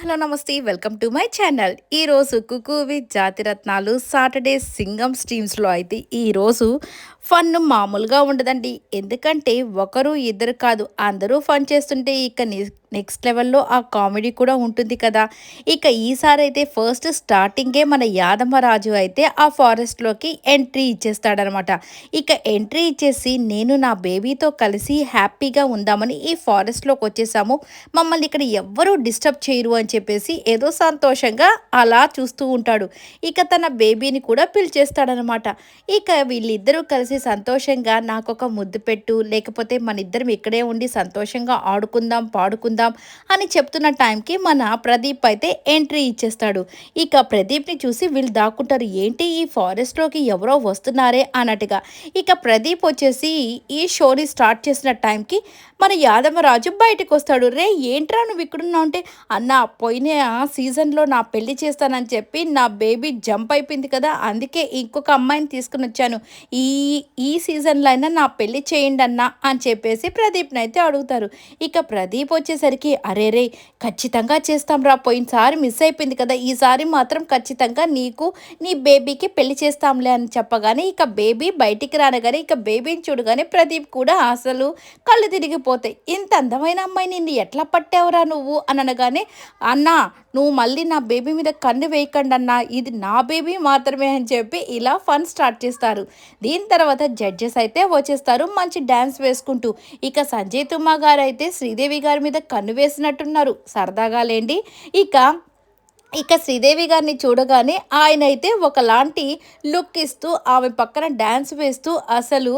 Hello నమస్తే welcome to my channel. ఈరోజు cook with Jathiratnalu Saturday Singam స్ట్రీమ్స్లో అయితే ఈరోజు ఫన్ మామూలుగా ఉండదండి. ఎందుకంటే ఒకరు ఇద్దరు కాదు, అందరూ ఫన్ చేస్తుంటే ఇక నెక్స్ట్ లెవెల్లో ఆ కామెడీ కూడా ఉంటుంది కదా. ఇక ఈసారి అయితే ఫస్ట్ స్టార్టింగే మన యాదమ్మరాజు అయితే ఆ ఫారెస్ట్లోకి ఎంట్రీ ఇచ్చేస్తాడనమాట. ఇక ఎంట్రీ ఇచ్చేసి నేను నా బేబీతో కలిసి హ్యాపీగా ఉందామని ఈ ఫారెస్ట్లోకి వచ్చేసాము, మమ్మల్ని ఇక్కడ ఎవ్వరూ డిస్టర్బ్ చేయరు అని చెప్పేసి ఏదో సంతోషంగా అలా చూస్తూ ఉంటాడు. ఇక తన బేబీని కూడా పిలిచేస్తాడనమాట. ఇక వీళ్ళిద్దరూ కలిసి సంతోషంగా నాకొక ముద్దు పెట్టు, లేకపోతే మన ఇద్దరం ఇక్కడే ఉండి సంతోషంగా ఆడుకుందాం పాడుకుందాం అని చెప్తున్న టైంకి మన ప్రదీప్ అయితే ఎంట్రీ ఇచ్చేస్తాడు. ఇక ప్రదీప్ని చూసి వీళ్ళు దాక్కుంటారు, ఏంటి ఈ ఫారెస్ట్లోకి ఎవరో వస్తున్నారే అన్నట్టుగా. ఇక ప్రదీప్ వచ్చేసి ఈ షోని స్టార్ట్ చేసిన టైంకి మన యాదవరాజు బయటకు వస్తాడు. రే ఏంట్రా నువ్వు ఇక్కడున్నావు అంటే, అన్న పోయిన సీజన్లో నా పెళ్లి చేస్తానని చెప్పి నా బేబీ జంప్ అయిపోయింది కదా, అందుకే ఇంకొక అమ్మాయిని తీసుకుని వచ్చాను, ఈ ఈ సీజన్లో అయినా నా పెళ్లి చేయండి అన్న అని చెప్పేసి ప్రదీప్ని అయితే అడుగుతారు. ఇక ప్రదీప్ వచ్చేసరికి అరే రే ఖచ్చితంగా చేస్తాం రా, పోయినసారి మిస్ అయిపోయింది కదా, ఈసారి మాత్రం ఖచ్చితంగా నీకు నీ బేబీకి పెళ్లి చేస్తాంలే అని చెప్పగానే ఇక బేబీ బయటికి రానగానే ఇక బేబీని చూడగానే ప్రదీప్ కూడా అసలు కళ్ళు తిరిగిపోతాయి. ఇంత అందమైన అమ్మాయి నిన్ను ఎట్లా పట్టావురా నువ్వు అని అనగానే, అన్నా నువ్వు మళ్ళీ నా బేబీ మీద కన్ను వేయకండి అన్నా, ఇది నా బేబీ మాత్రమే అని చెప్పి ఇలా ఫన్ స్టార్ట్ చేస్తారు. దీని తర్వాత జడ్జెస్ అయితే వచ్చేస్తారు మంచి డ్యాన్స్ వేసుకుంటూ. ఇక సంజయ్ తుమ్మా గారు అయితే శ్రీదేవి గారి మీద కన్ను వేసినట్టున్నారు సరదాగా లేండి. ఇక ఇక శ్రీదేవి గారిని చూడగానే ఆయనైతే ఒకలాంటి లుక్ ఇస్తూ ఆమె పక్కన డ్యాన్స్ వేస్తూ అసలు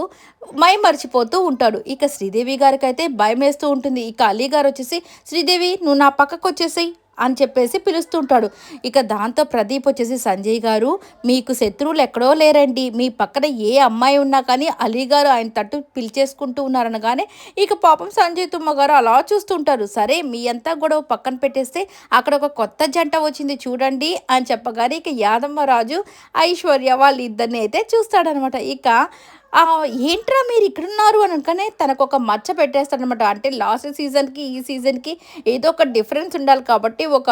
మర్చిపోతూ ఉంటాడు. ఇక శ్రీదేవి గారికైతే భయమేస్తూ ఉంటుంది. ఇక అలీ గారు వచ్చేసి, శ్రీదేవి నువ్వు నా పక్కకు వచ్చేసేయి అని చెప్పేసి పిలుస్తుంటాడు. ఇక దాంతో ప్రదీప్ వచ్చేసి, సంజయ్ గారు మీకు శత్రువులు ఎక్కడో లేరండి, మీ పక్కన ఏ అమ్మాయి ఉన్నా కానీ అలీ గారు ఆయన తట్టు పిలిచేసుకుంటూ ఉన్నారనగానే ఇక పాపం సంజయ్ తుమ్మ గారు అలా చూస్తుంటారు. సరే మీ అంతా గొడవ పక్కన పెట్టేస్తే అక్కడ ఒక కొత్త జంట వచ్చింది చూడండి అని చెప్పగానే ఇక యాదమ్మరాజు ఐశ్వర్య వాళ్ళిద్దరిని అయితే చూస్తాడనమాట. ఇక ఏంట్రా మీరు ఇక్కడున్నారు అని అనగానే తనకు ఒక మచ్చ పెట్టేస్తాడనమాట. అంటే లాస్ట్ సీజన్కి ఈ సీజన్కి ఏదో ఒక డిఫరెన్స్ ఉండాలి కాబట్టి ఒక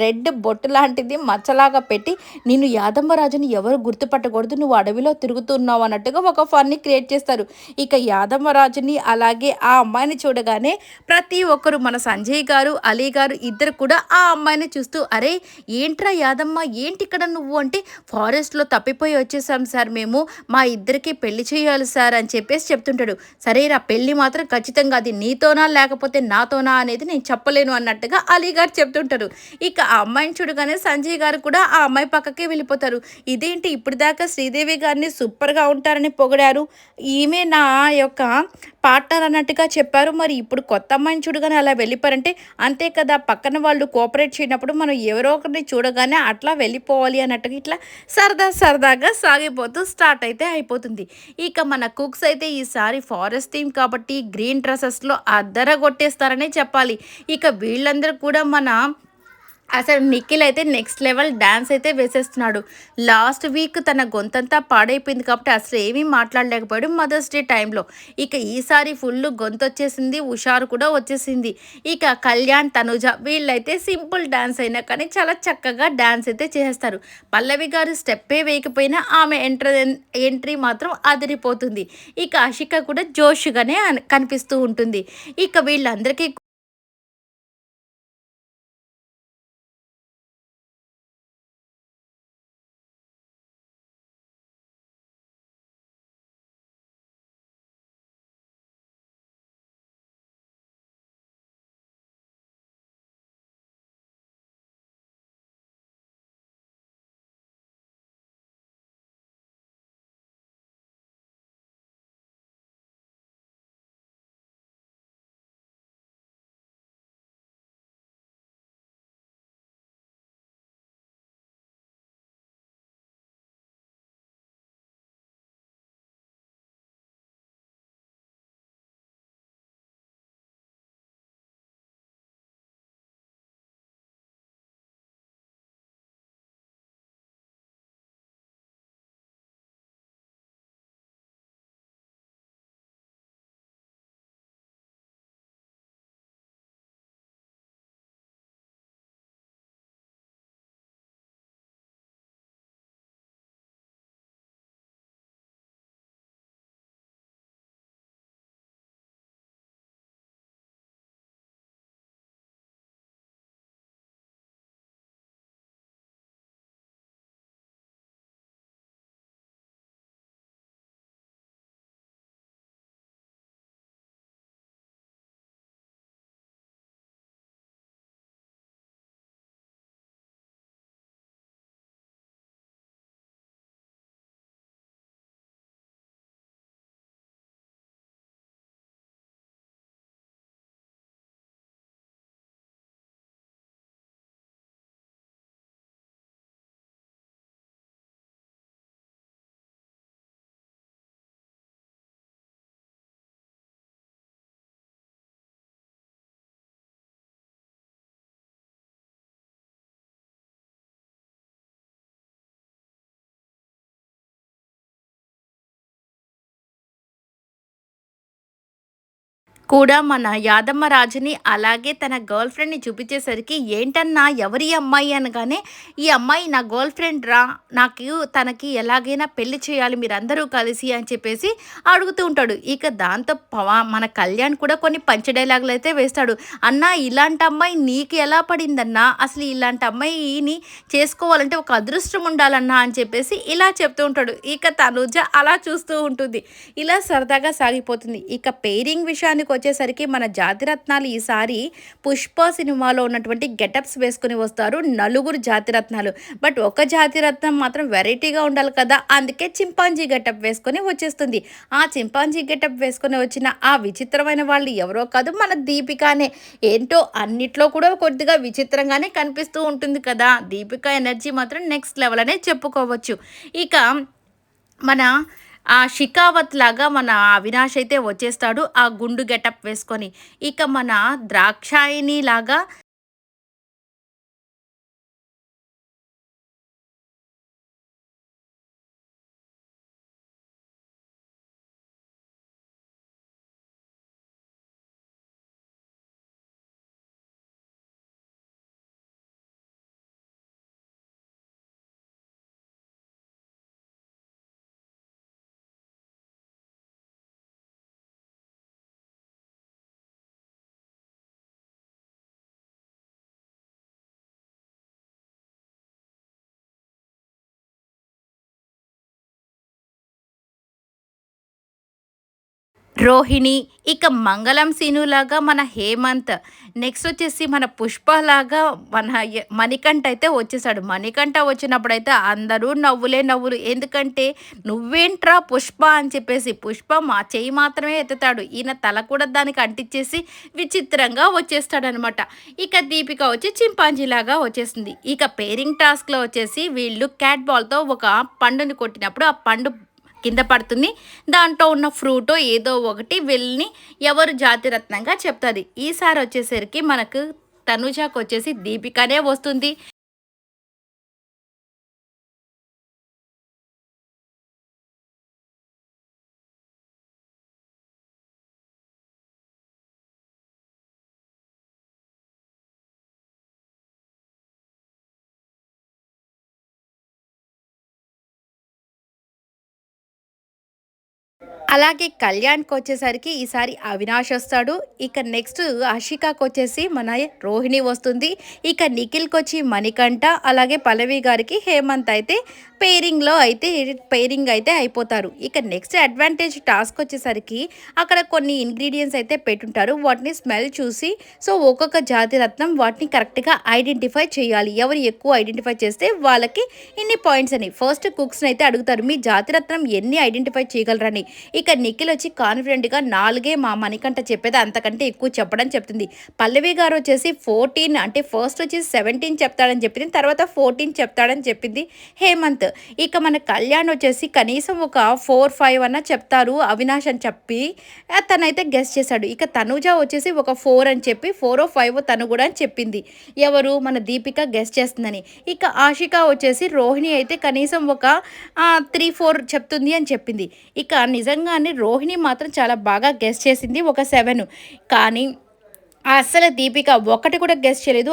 రెడ్ బొట్టు లాంటిది మచ్చలాగా పెట్టి, నేను యాదమ్మరాజుని ఎవరు గుర్తుపట్టకూడదు, నువ్వు అడవిలో తిరుగుతున్నావు అన్నట్టుగా ఒక ఫన్ని క్రియేట్ చేస్తారు. ఇక యాదమ్మరాజుని అలాగే ఆ అమ్మాయిని చూడగానే ప్రతి ఒక్కరు మన సంజయ్ గారు అలీ గారు ఇద్దరు కూడా ఆ అమ్మాయిని చూస్తూ, అరే ఏంట్రా యాదమ్మ ఏంటి ఇక్కడ నువ్వు అంటే, ఫారెస్ట్లో తప్పిపోయి వచ్చేసాం సార్ మేము, మా ఇద్దరికి పెళ్లి చేయాలి సార్ అని చెప్పేసి చెప్తుంటాడు. సరేరా పెళ్లి మాత్రం ఖచ్చితంగా అది నీతోనా లేకపోతే నాతోనా అనేది నేను చెప్పలేను అన్నట్టుగా అలీ గారు చెప్తుంటారు. ఇక ఆ అమ్మాయిని చూడగానే సంజయ్ గారు కూడా ఆ అమ్మాయి పక్కకే వెళ్ళిపోతారు. ఇదేంటి ఇప్పుడు దాకా శ్రీదేవి గారిని సూపర్గా ఉంటారని పొగిడారు, ఈమె నా యొక్క పార్ట్నర్ అన్నట్టుగా చెప్పారు, మరి ఇప్పుడు కొత్త అమ్మాయిని చూడగానే అలా వెళ్ళిపోయారంటే, అంతే కదా పక్కన వాళ్ళు కోఆపరేట్ చేయనప్పుడు మనం ఎవరో ఒకరిని చూడగానే అట్లా వెళ్ళిపోవాలి అన్నట్టుగా ఇట్లా సరదాగా సాగిపోతూ స్టార్ట్ అయితే అయిపోతుంది. ఇక మన కుక్స్ అయితే ఈసారి ఫారెస్ట్ థీమ్ కాబట్టి గ్రీన్ డ్రెస్సెస్లో అద్దరగొట్టేస్తారనే చెప్పాలి. ఇక వీళ్ళందరూ కూడా అసలు నిఖిల్ అయితే నెక్స్ట్ లెవెల్ డ్యాన్స్ అయితే వేసేస్తున్నాడు. లాస్ట్ వీక్ తన గొంతంతా పాడైపోయింది కాబట్టి అసలు ఏమీ మాట్లాడలేకపోయాడు మదర్స్ డే టైంలో. ఇక ఈసారి ఫుల్ గొంతు వచ్చేసింది, హుషారు కూడా వచ్చేసింది. ఇక కళ్యాణ్ తనుజ వీళ్ళైతే సింపుల్ డ్యాన్స్ అయినా కానీ చాలా చక్కగా డ్యాన్స్ అయితే చేసేస్తారు. పల్లవి గారు స్టెప్పే వేయకపోయినా ఆమె ఎంట్రీ మాత్రం అదిరిపోతుంది. ఇక అషిక కూడా జోష్గానే కనిపిస్తూ ఉంటుంది. ఇక వీళ్ళందరికీ కూడా మన యాదమ్మ రాజుని అలాగే తన గర్ల్ ఫ్రెండ్‌ని చూపించేసరికి ఏంటన్నా ఎవరి అమ్మాయి అనగానే, "ఈ అమ్మాయి నా గర్ల్ ఫ్రెండ్ రా! నాకు తనకి ఎలాగైనా పెళ్లి చేయాలి మీరందరూ కలిసి" అని చెప్పేసి అడుగుతూ ఉంటాడు. ఇక దాంతో మన కళ్యాణ్ కూడా కొన్ని పంచ్ డైలాగులైతే వేస్తాడు. "అన్నా ఇలాంటి అమ్మాయి నీకు ఎలా పడిందన్నా? అసలు ఇలాంటి అమ్మాయిని చేసుకోవాలంటే ఒక అదృష్టం ఉండాలన్నా" అని చెప్పేసి ఇలా చెప్తూ ఉంటాడు. ఇక తనుజ అలా చూస్తూ ఉంటుంది. ఇలా సరదాగా సాగిపోతుంది. ఇక పెయిరింగ్ విషయానికొచ్చేసరికి మన జాతిరత్నాలు ఈసారి 'పుష్ప' సినిమాలో ఉన్నటువంటి గెటప్స్ వేసుకొని వస్తారు. నలుగురు జాతిరత్నాలు. బట్ ఒక జాతిరత్నం మాత్రం వెరైటీగా ఉండాలి కదా! అందుకే చింపాంజీ గెటప్ వేసుకొని వచ్చేస్తుంది. ఆ చింపాంజీ గెటప్ వేసుకొని వచ్చిన ఆ విచిత్రమైన వాళ్ళు ఎవరో కాదు మన దీపికానే. ఏంటో అన్నిట్లో కూడా కొద్దిగా విచిత్రంగానే కనిపిస్తూ ఉంటుంది కదా! దీపిక ఎనర్జీ మాత్రం నెక్స్ట్ లెవెల్ అనే చెప్పుకోవచ్చు. ఇక మన షికావత్ లాగా మన అవినాష్ అయితే వచ్చేస్తాడు. ఆ గుండు గెటప్ వేసుకొని. ఇక మన ద్రాక్షాయిని లాగా రోహిణి, ఇక మంగళం సీనులాగా మన హేమంత్, నెక్స్ట్ వచ్చేసి మన పుష్పలాగా మన మణికంఠ అయితే వచ్చేసాడు. మణికంఠ వచ్చినప్పుడైతే అందరూ నవ్వులే నవ్వులు. ఎందుకంటే నువ్వేంట్రా పుష్ప అని చెప్పేసి, పుష్ప మా చెయ్యి మాత్రమే ఎత్తుతాడు. ఈయన తల కూడా దానికి అంటించేసి విచిత్రంగా వచ్చేస్తాడనమాట. ఇక దీపిక వచ్చి చింపాంజీలాగా వచ్చేసింది. ఇక పేరింగ్ టాస్క్లో వచ్చేసి వీళ్ళు క్యాట్ బాల్తో ఒక పండుని కొట్టినప్పుడు ఆ పండు కింద పడుతుంది. దాంట్లో ఉన్న ఫ్రూటో ఏదో ఒకటి వీళ్ళని ఎవరు జాతిరత్నంగా చెప్తుంది. ఈసారి వచ్చేసరికి మనకు తనుజాకొచ్చేసి దీపికనే వస్తుంది. అలాగే కళ్యాణ్‌కొచ్చేసరికి ఈసారి అవినాష్ వస్తాడు. ఇక నెక్స్ట్ హషికాకొచ్చేసి మన రోహిణి వస్తుంది. ఇక నిఖిల్‌కొచ్చి మణికంఠ, అలాగే పల్లవి గారికి హేమంత్ అయితే పెయిరింగ్ అయితే అయిపోతారు. ఇక నెక్స్ట్ అడ్వాంటేజ్ టాస్క్ వచ్చేసరికి అక్కడ కొన్ని ఇంగ్రీడియెంట్స్ అయితే పెట్టుంటారు. వాటిని స్మెల్ చూసి ఒక్కొక్క జాతి రత్నం వాటిని కరెక్ట్‌గా ఐడెంటిఫై చేయాలి. ఎవరు ఎక్కువ ఐడెంటిఫై చేస్తే వాళ్ళకి ఇన్ని పాయింట్స్ అని. ఫస్ట్ కుక్స్‌ని అయితే అడుగుతారు. మీ జాతి రత్నం ఎన్ని ఐడెంటిఫై చేయగలరని. ఇక నిఖిల్ వచ్చి కాన్ఫిడెంట్‌గా 4 మా మణికంఠ చెప్పేది అంతకంటే ఎక్కువ చెప్పడం చెప్తుంది. పల్లవి గారు వచ్చేసి 14 అంటే ఫస్ట్ వచ్చి 17 చెప్తాడని చెప్పింది. తర్వాత 14 చెప్తాడని చెప్పింది హేమంత్. ఇక మన కళ్యాణ్ వచ్చేసి కనీసం ఒక 4, 5 అన్నా చెప్తారు అవినాష్ అని చెప్పి తనైతే గెస్ చేశాడు. ఇక తనూజ వచ్చేసి ఒక 4 అని చెప్పి 4, 5 తను కూడా అని చెప్పింది. ఎవరు మన దీపిక గెస్ చేస్తుందని. ఇక ఆషిక వచ్చేసి రోహిణి అయితే కనీసం ఒక 3, 4 చెప్తుంది అని చెప్పింది. ఇక నిజంగానే రోహిణి మాత్రం చాలా బాగా గెస్ చేసింది ఒక 7. కానీ అస్సలు దీపిక ఒక్కటి కూడా గెస్ చేయలేదు.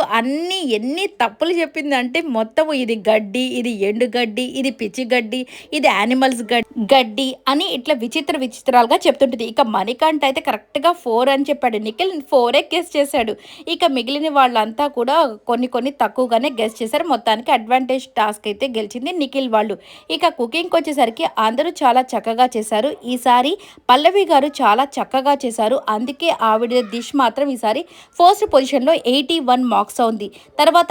ఎన్ని తప్పులు చెప్పిందంటే మొత్తము ఇది గడ్డి, ఇది ఎండు గడ్డి, ఇది పిచ్చి గడ్డి, ఇది యానిమల్స్ గడ్డి అని ఇట్లా విచిత్రాలుగా చెప్తుంటుంది. ఇక మణికంఠ అయితే కరెక్ట్‌గా 4 అని చెప్పాడు. నిఖిల్ 4 గెస్ చేశాడు. ఇక మిగిలిన వాళ్ళంతా కూడా కొన్ని తక్కువగానే గెస్ చేశారు. మొత్తానికి అడ్వాంటేజ్ టాస్క్ అయితే గెలిచింది నిఖిల్ వాళ్ళు. ఇక కుకింగ్‌కి వచ్చేసరికి అందరూ చాలా చక్కగా చేశారు. ఈసారి పల్లవి గారు చాలా చక్కగా చేశారు. అందుకే ఆవిడ డిష్ మాత్రం ఈసారి ఫస్ట్ పొజిషన్లో 81 మార్క్స్ ఉంది. తర్వాత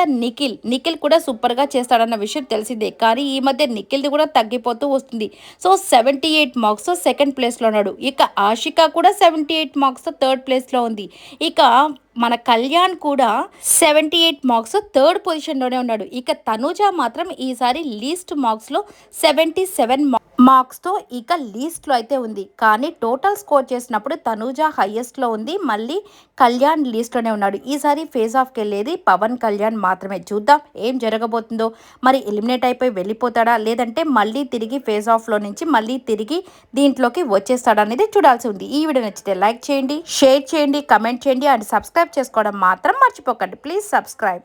నిఖిల్ కూడా సూపర్గా చేస్తాడన్న విషయం తెలిసిందే. కానీ ఈ మధ్య నిఖిల్ది కూడా తగ్గిపోతూ వస్తుంది. 78 మార్క్స్ సెకండ్ ప్లేస్లో ఉన్నాడు. ఇక ఆషిక కూడా 78 మార్క్స్ థర్డ్ ప్లేస్లో ఉంది. ఇక మన కళ్యాణ్ కూడా 78 మార్క్స్ థర్డ్ పొజిషన్లోనే ఉన్నాడు. ఇక తనూజ మాత్రం ఈసారి లీస్ట్ మార్క్స్లో 77 మార్క్స్తో ఇక లీస్ట్లో అయితే ఉంది. కానీ టోటల్ స్కోర్ చేసినప్పుడు తనూజ హైయెస్ట్లో ఉంది, మళ్ళీ కళ్యాణ్ లీస్ట్లోనే ఉన్నాడు. ఈసారి ఫేస్ ఆఫ్కి వెళ్ళేది పవన్ కళ్యాణ్ మాత్రమే. చూద్దాం ఏం జరగబోతుందో. మరి ఎలిమినేట్ అయిపోయి వెళ్ళిపోతాడా, లేదంటే మళ్ళీ తిరిగి ఫేస్ ఆఫ్లో నుంచి మళ్ళీ తిరిగి దీంట్లోకి వచ్చేస్తాడా అనేది చూడాల్సి ఉంది. ఈ వీడియో నచ్చితే లైక్ చేయండి, షేర్ చేయండి, కమెంట్ చేయండి అండ్ సబ్స్క్రైబ్ చేసుకోవడం మాత్రం మర్చిపోకండి. Please subscribe.